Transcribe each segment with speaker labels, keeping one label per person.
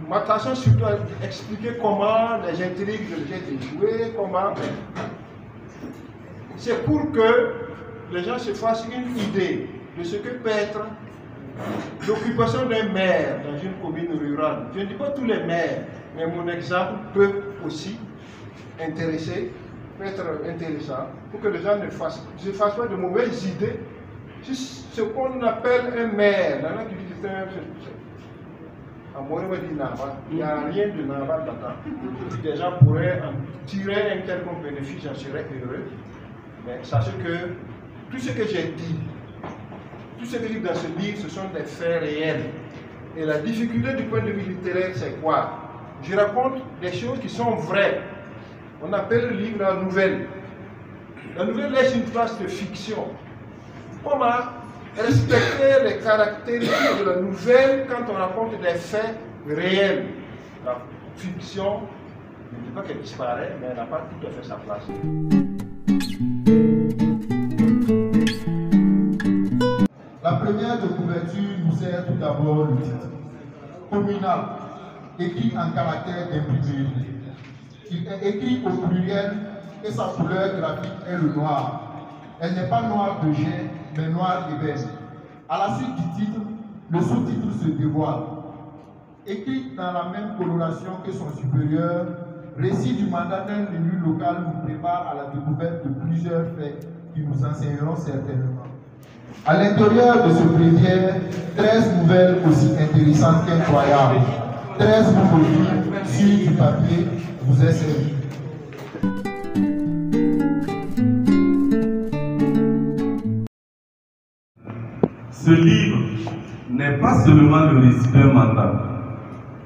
Speaker 1: M'attention surtout à expliquer comment les intrigues ont été jouées, comment. C'est pour que les gens se fassent une idée de ce que peut être l'occupation d'un maire dans une commune rurale. Je ne dis pas tous les maires, mais mon exemple peut aussi intéresser, peut être intéressant pour que les gens ne se fassent pas de mauvaises idées sur ce qu'on appelle un maire. Il y en a qui disent que c'est un. Il n'y a rien de naval là-dedans. Les gens pourraient en tirer un quelconque bénéfice, j'en serais heureux. Mais sachez que tout ce que j'ai dit, tout ce que j'ai dit dans ce livre, ce sont des faits réels. Et la difficulté du point de vue littéraire, c'est quoi? Je raconte des choses qui sont vraies. On appelle le livre la nouvelle. La nouvelle laisse une place de fiction. Comment respecter les caractéristiques de la nouvelle quand on raconte des faits réels? La fiction, je ne dis pas qu'elle disparaît, mais elle n'a pas tout à fait sa place.
Speaker 2: La première de couverture nous sert tout d'abord le titre. Communal, écrit en caractère d'imprimerie. Il est écrit au pluriel et sa couleur graphique est le noir. Elle n'est pas noire de jet, mais noire ébène. À la suite du titre, le sous-titre se dévoile. Écrit dans la même coloration que son supérieur, récit du mandat d'un élu local nous prépare à la découverte de plusieurs faits qui nous enseigneront certainement. À l'intérieur de ce bréviaire, 13 nouvelles aussi intéressantes qu'incroyables. 13 nouveaux livres sur du papier vous est servi.
Speaker 3: Ce livre n'est pas seulement le récit d'un mandat,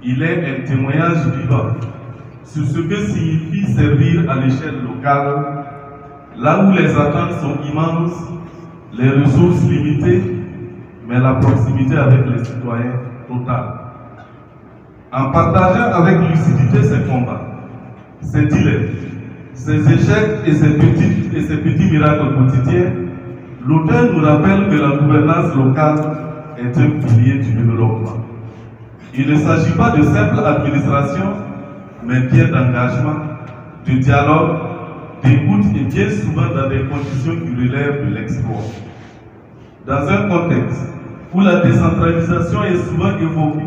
Speaker 3: il est un témoignage vivant sur ce que signifie servir à l'échelle locale, là où les attentes sont immenses, les ressources limitées, mais la proximité avec les citoyens totale. En partageant avec lucidité ses combats, ses dilemmes, ses échecs et ses petits miracles quotidiens, l'auteur nous rappelle que la gouvernance locale est un pilier du développement. Il ne s'agit pas de simple administration, mais bien d'engagement, de dialogue, d'écoute et bien souvent dans des conditions qui relèvent de l'exploit. Dans un contexte où la décentralisation est souvent évoquée,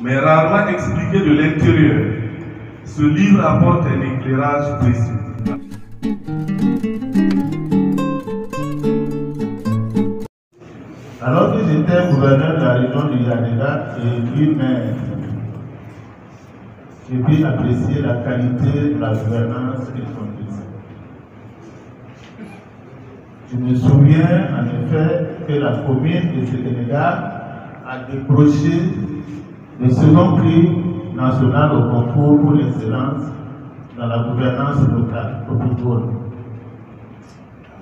Speaker 3: mais rarement expliquée de l'intérieur, ce livre apporte un éclairage précieux.
Speaker 4: Alors que j'étais gouverneur de la région de Yadega et lui-même, j'ai pu apprécier la qualité de la gouvernance qu'il conduisait. Je me souviens en effet que la commune de Sénégal a décroché le second prix national au concours pour l'excellence dans la gouvernance locale au Togo.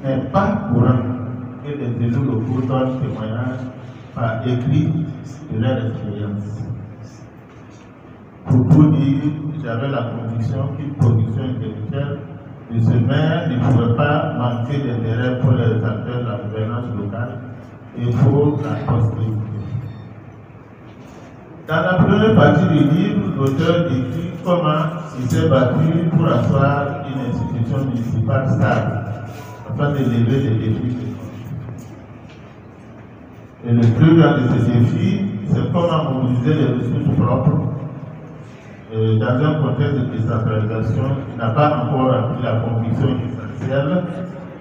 Speaker 4: Mais pas pour un que les élus locaux donnent témoignage par écrit de leur expérience. Pour tout dire, j'avais la conviction qu'une production intellectuelle de ce maire ne pouvait pas manquer d'intérêt pour les acteurs de la gouvernance locale et pour la postérité. Dans la première partie du livre, l'auteur décrit comment il s'est battu pour asseoir une institution municipale stable afin de lever les défis. Et le plus grand de ces défis, c'est comment mobiliser les ressources propres dans un contexte de décentralisation qui n'a pas encore appris la conviction essentielle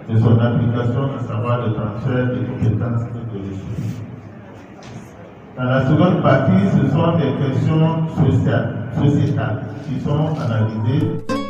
Speaker 4: de son application, à savoir le transfert des compétences et de ressources. Dans la seconde partie, ce sont des questions sociétales qui sont analysées.